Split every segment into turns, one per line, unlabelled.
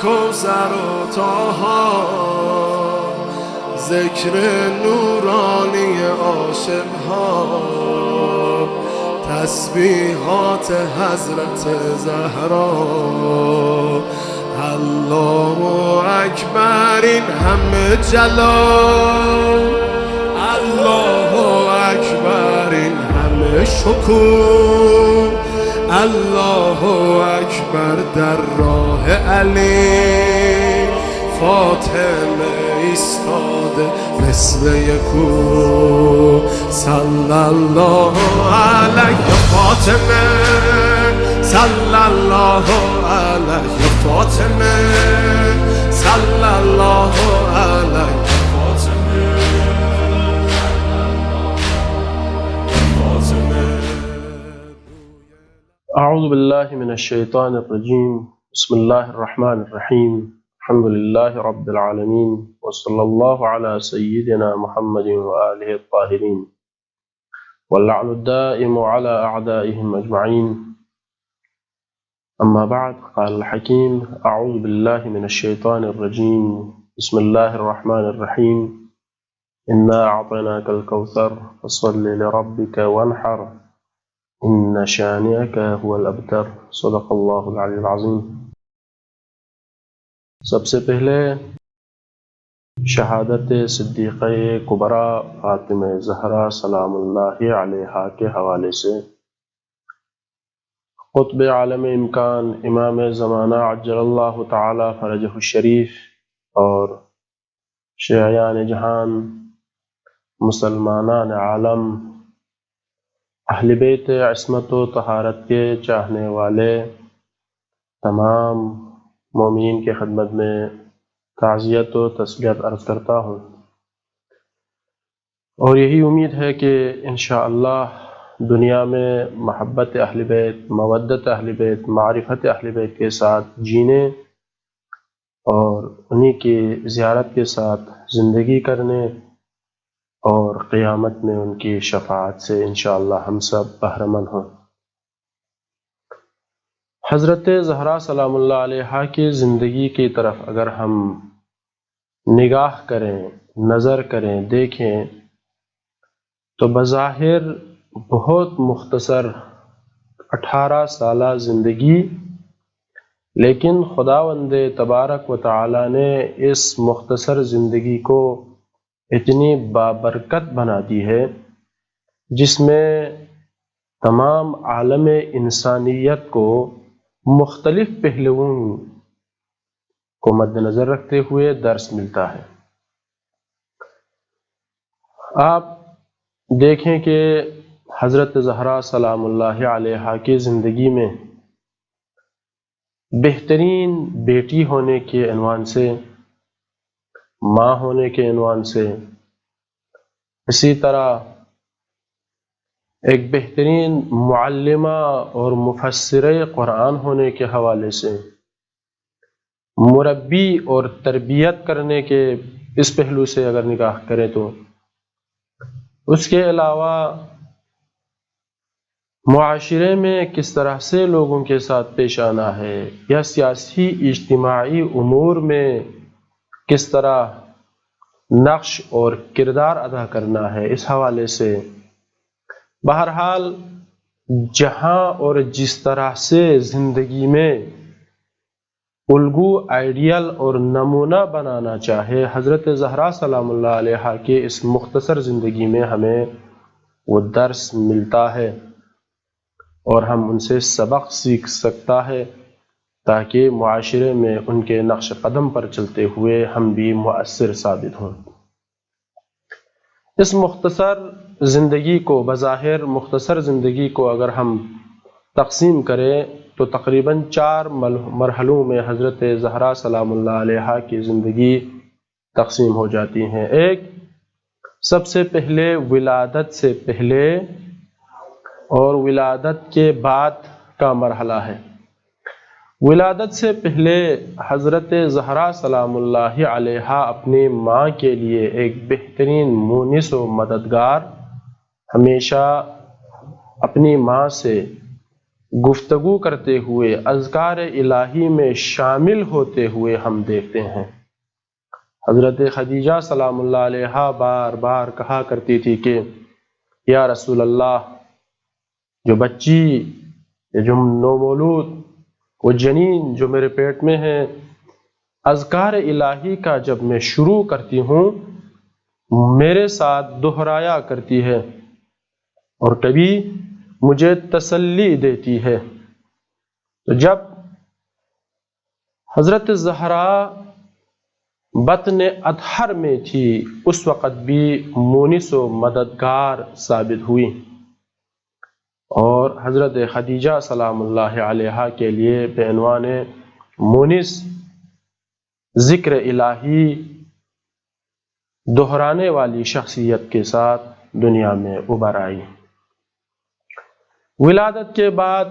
کوثر و طاها، ذکر نورانی عاشقها، تسبیحات حضرت زهرا. الله اکبر این همه جلال، الله اکبر این همه شکوه، الله اکبر در راه علی، فاطمه ایستاده مثل یک کوه. صلی الله علیه فاطمه، صلی الله علیه فاطمه، صلی الله علیه فاطمه.
اعوذ باللہ من الشیطان الرجیم، بسم اللہ الرحمن الرحیم، الحمد للہ رب العالمین، وصلی اللہ علی سیدنا محمد وآلہ الطاہرین، واللعن الدائم علی اعدائهم اجمعین. اما بعد، قال الحکیم اعوذ باللہ من الشیطان الرجیم، بسم اللہ الرحمن الرحیم، انا اعطیناک الکوثر فصل لربک وانحر ان شانئک هو الابتر. صدق اللہ العلی العظیم. سب سے پہلے شہادت صدیقہ کبریٰ فاطمہ زہرا سلام اللہ علیہا کے حوالے سے قطب عالم امکان، امام زمانہ عجل اللہ تعالی فرجہ الشریف اور شیعیان جہان، مسلمانان عالم، اہل بیت عصمت و طہارت کے چاہنے والے تمام مومنین کی خدمت میں تعزیت و تسلیت عرض کرتا ہوں، اور یہی امید ہے کہ انشاءاللہ دنیا میں محبت اہل بیت، مودت اہل بیت، معرفت اہل بیت کے ساتھ جینے اور انہی کی زیارت کے ساتھ زندگی کرنے اور قیامت میں ان کی شفاعت سے انشاءاللہ ہم سب بہرہ مند ہوں. حضرت زہرا سلام اللہ علیہا کی زندگی کی طرف اگر ہم نگاہ کریں، نظر کریں، دیکھیں تو بظاہر بہت مختصر 18 سالہ زندگی، لیکن خداوند تبارک و تعالی نے اس مختصر زندگی کو اتنی بابرکت بنا دی ہے جس میں تمام عالم انسانیت کو مختلف پہلوؤں کو مد نظر رکھتے ہوئے درس ملتا ہے. آپ دیکھیں کہ حضرت زہرا سلام اللہ علیہا کی زندگی میں بہترین بیٹی ہونے کے عنوان سے، ماں ہونے کے عنوان سے، اسی طرح ایک بہترین معلمہ اور مفسرہ قرآن ہونے کے حوالے سے، مربی اور تربیت کرنے کے اس پہلو سے اگر نگاہ کریں تو اس کے علاوہ معاشرے میں کس طرح سے لوگوں کے ساتھ پیش آنا ہے یا سیاسی اجتماعی امور میں کس طرح نقش اور کردار ادا کرنا ہے، اس حوالے سے بہرحال جہاں اور جس طرح سے زندگی میں الگو، آئیڈیل اور نمونہ بنانا چاہے، حضرت زہرا سلام اللہ علیہا کے اس مختصر زندگی میں ہمیں وہ درس ملتا ہے اور ہم ان سے سبق سیکھ سکتا ہے تاکہ معاشرے میں ان کے نقش قدم پر چلتے ہوئے ہم بھی مؤثر ثابت ہوں. اس مختصر زندگی کو، بظاہر مختصر زندگی کو اگر ہم تقسیم کریں تو تقریباً 4 مرحلوں میں حضرت زہرا سلام اللہ علیہا کی زندگی تقسیم ہو جاتی ہیں. ایک سب سے پہلے ولادت سے پہلے اور ولادت کے بعد کا مرحلہ ہے. ولادت سے پہلے حضرت زہرا سلام اللہ علیہا اپنی ماں کے لیے ایک بہترین مونس و مددگار، ہمیشہ اپنی ماں سے گفتگو کرتے ہوئے اذکار الہی میں شامل ہوتے ہوئے ہم دیکھتے ہیں۔ حضرت خدیجہ سلام اللہ علیہا بار بار کہا کرتی تھی کہ یا رسول اللہ، جو بچی، جو نومولود، وہ جنین جو میرے پیٹ میں ہے، اذکار الہی کا جب میں شروع کرتی ہوں میرے ساتھ دہرایا کرتی ہے اور کبھی مجھے تسلی دیتی ہے۔ تو جب حضرت زہرا بطن اطہر میں تھی اس وقت بھی مونس و مددگار ثابت ہوئی، اور حضرت خدیجہ سلام اللہ علیہا کے لیے بعنوان مونس ذکر الہی دہرانے والی شخصیت کے ساتھ دنیا میں ابھر آئی۔ ولادت کے بعد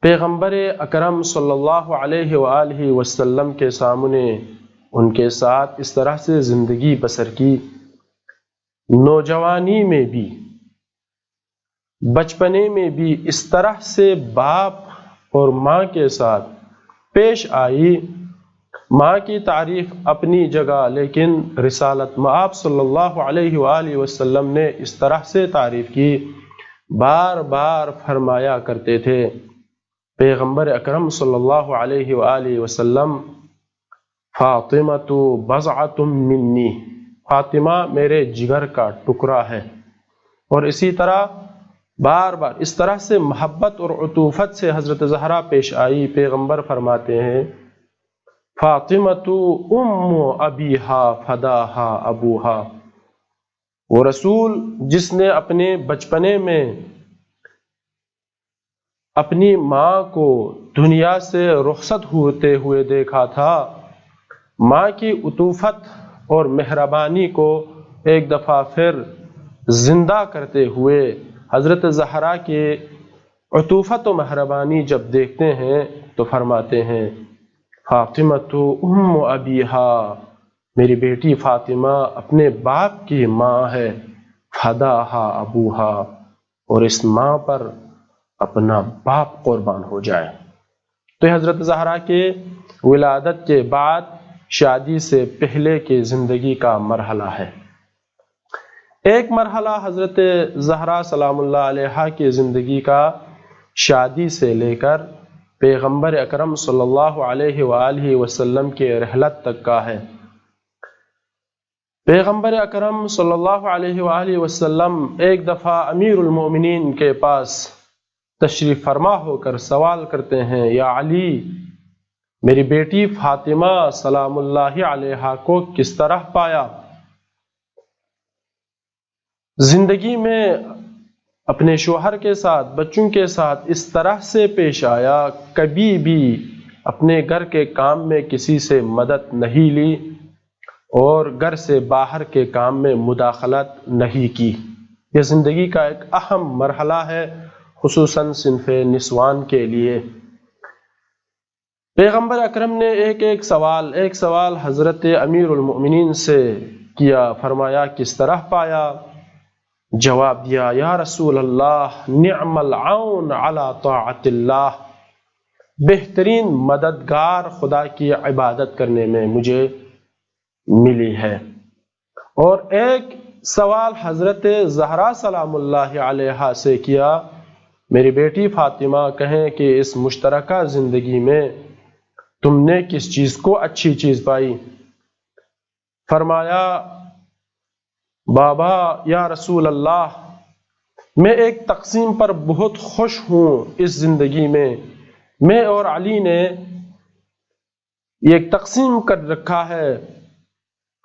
پیغمبر اکرم صلی اللہ علیہ وآلہ وسلم کے سامنے ان کے ساتھ اس طرح سے زندگی بسر کی، نوجوانی میں بھی بچپنے میں بھی اس طرح سے باپ اور ماں کے ساتھ پیش آئی۔ ماں کی تعریف اپنی جگہ، لیکن رسالت مآب صلی اللہ علیہ وآلہ وسلم نے اس طرح سے تعریف کی، بار بار فرمایا کرتے تھے پیغمبر اکرم صلی اللہ علیہ وآلہ وسلم، فاطمۃ بضعۃ منی، فاطمہ میرے جگر کا ٹکڑا ہے۔ اور اسی طرح بار بار اس طرح سے محبت اور عطوفت سے حضرت زہرا پیش آئی۔ پیغمبر فرماتے ہیں فاطمۃ ام ابیہا فداہا ابوہا، وہ رسول جس نے اپنے بچپنے میں اپنی ماں کو دنیا سے رخصت ہوتے ہوئے دیکھا تھا، ماں کی عطوفت اور مہربانی کو ایک دفعہ پھر زندہ کرتے ہوئے حضرت زہرا کے عطوفت و مہربانی جب دیکھتے ہیں تو فرماتے ہیں فاطمۃ ام ابیہا، میری بیٹی فاطمہ اپنے باپ کی ماں ہے، فداہا ابوہا، اور اس ماں پر اپنا باپ قربان ہو جائے۔ تو یہ حضرت زہرا کے ولادت کے بعد شادی سے پہلے کی زندگی کا مرحلہ ہے۔ ایک مرحلہ حضرت زہرا سلام اللہ علیہا کی زندگی کا شادی سے لے کر پیغمبر اکرم صلی اللہ علیہ وآلہ وسلم کے رحلت تک کا ہے۔ پیغمبر اکرم صلی اللہ علیہ وآلہ وسلم ایک دفعہ امیر المومنین کے پاس تشریف فرما ہو کر سوال کرتے ہیں، یا علی، میری بیٹی فاطمہ سلام اللہ علیہا کو کس طرح پایا؟ زندگی میں اپنے شوہر کے ساتھ، بچوں کے ساتھ اس طرح سے پیش آیا، کبھی بھی اپنے گھر کے کام میں کسی سے مدد نہیں لی اور گھر سے باہر کے کام میں مداخلت نہیں کی۔ یہ زندگی کا ایک اہم مرحلہ ہے، خصوصاً صنف نسوان کے لیے۔ پیغمبر اکرم نے ایک سوال حضرت امیر المؤمنین سے کیا، فرمایا کس طرح پایا؟ جواب دیا، یا رسول اللہ، نعم العون علی طاعت اللہ، بہترین مددگار خدا کی عبادت کرنے میں مجھے ملی ہے۔ اور ایک سوال حضرت زہرا سلام اللہ علیہا سے کیا، میری بیٹی فاطمہ، کہیں کہ اس مشترکہ زندگی میں تم نے کس چیز کو اچھی چیز پائی؟ فرمایا، بابا یا رسول اللہ، میں ایک تقسیم پر بہت خوش ہوں اس زندگی میں اور علی نے ایک تقسیم کر رکھا ہے،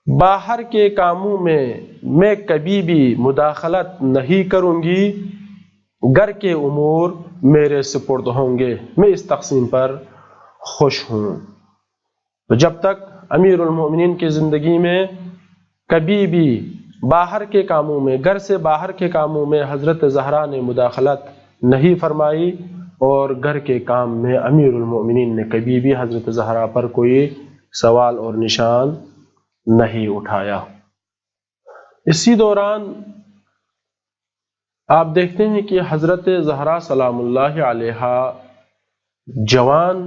باہر کے کاموں میں کبھی بھی مداخلت نہیں کروں گی، گھر کے امور میرے سپرد ہوں گے، میں اس تقسیم پر خوش ہوں۔ تو جب تک امیر المومنین کی زندگی میں کبھی بھی باہر کے کاموں میں، گھر سے باہر کے کاموں میں حضرت زہرا نے مداخلت نہیں فرمائی، اور گھر کے کام میں امیر المومنین نے کبھی بھی حضرت زہرا پر کوئی سوال اور نشان نہیں اٹھایا۔ اسی دوران آپ دیکھتے ہیں کہ حضرت زہرا سلام اللہ علیہا جوان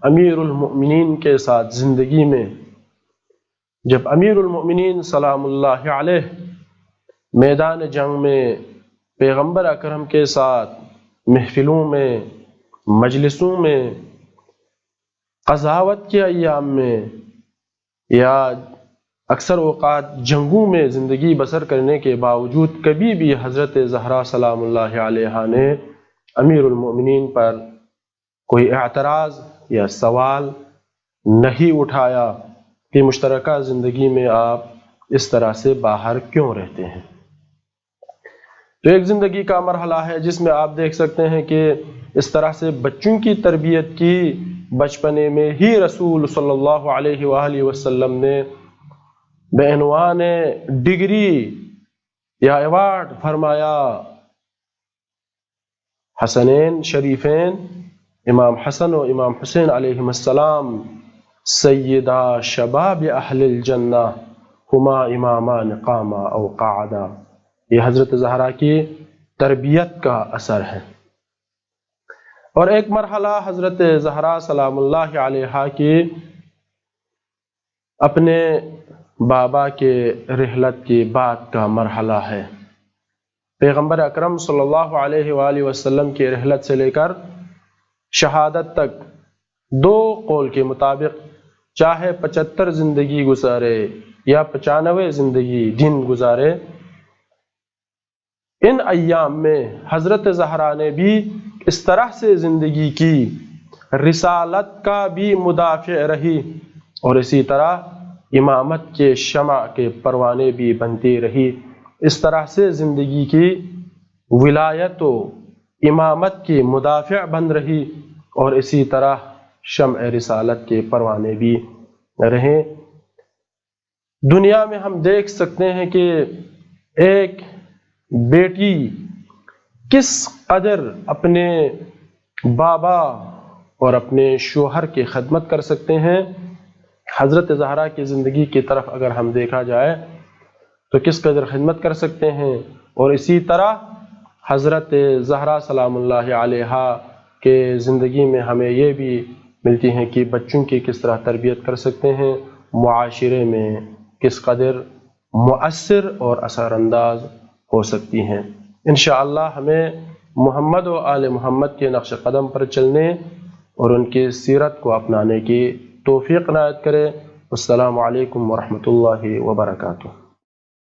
امیر المؤمنین کے ساتھ زندگی میں جب امیر المؤمنین سلام اللہ علیہ میدان جنگ میں پیغمبر اکرم کے ساتھ محفلوں میں، مجلسوں میں، قضاوت کے ایام میں یا اکثر اوقات جنگوں میں زندگی بسر کرنے کے باوجود کبھی بھی حضرت زہرا سلام اللہ علیہا نے امیر المؤمنین پر کوئی اعتراض یا سوال نہیں اٹھایا کہ مشترکہ زندگی میں آپ اس طرح سے باہر کیوں رہتے ہیں۔ تو ایک زندگی کا مرحلہ ہے جس میں آپ دیکھ سکتے ہیں کہ اس طرح سے بچوں کی تربیت کی بچپنے میں ہی رسول صلی اللہ علیہ وآلہ وسلم نے بعنوان ڈگری یا ایوارڈ فرمایا۔ حسنین شریفین امام حسن و امام حسین علیہ السلام سیدہ شباب اہل الجنہ ہما امامان قاما او قعدا، یہ حضرت زہرا کی تربیت کا اثر ہے۔ اور ایک مرحلہ حضرت زہرا سلام اللہ علیہا کی اپنے بابا کے رحلت کے بعد کا مرحلہ ہے۔ پیغمبر اکرم صلی اللہ علیہ وآلہ وسلم کی رحلت سے لے کر شہادت تک دو قول کے مطابق چاہے 75 زندگی گزارے یا 95 زندگی دن گزارے، ان ایام میں حضرت زہرا نے بھی اس طرح سے زندگی کی، رسالت کا بھی مدافع رہی اور اسی طرح امامت کے شمع کے پروانے بھی بنتی رہی۔ اس طرح سے زندگی کی ولایت و امامت کی مدافع بن رہی اور اسی طرح شمع رسالت کے پروانے بھی رہیں۔ دنیا میں ہم دیکھ سکتے ہیں کہ ایک بیٹی کس قدر اپنے بابا اور اپنے شوہر کی خدمت کر سکتے ہیں۔ حضرت زہرا کی زندگی کی طرف اگر ہم دیکھا جائے تو کس قدر خدمت کر سکتے ہیں، اور اسی طرح حضرت زہرا سلام اللہ علیہا کے زندگی میں ہمیں یہ بھی ملتی ہیں کہ بچوں کی کس طرح تربیت کر سکتے ہیں، معاشرے میں کس قدر مؤثر اور اثر انداز ہو سکتی ہیں۔ انشاءاللہ ہمیں محمد و آل محمد کے نقش قدم پر چلنے اور ان کی سیرت کو اپنانے کی توفیق عنایت کرے۔ السلام علیکم ورحمۃ اللہ وبرکاتہ۔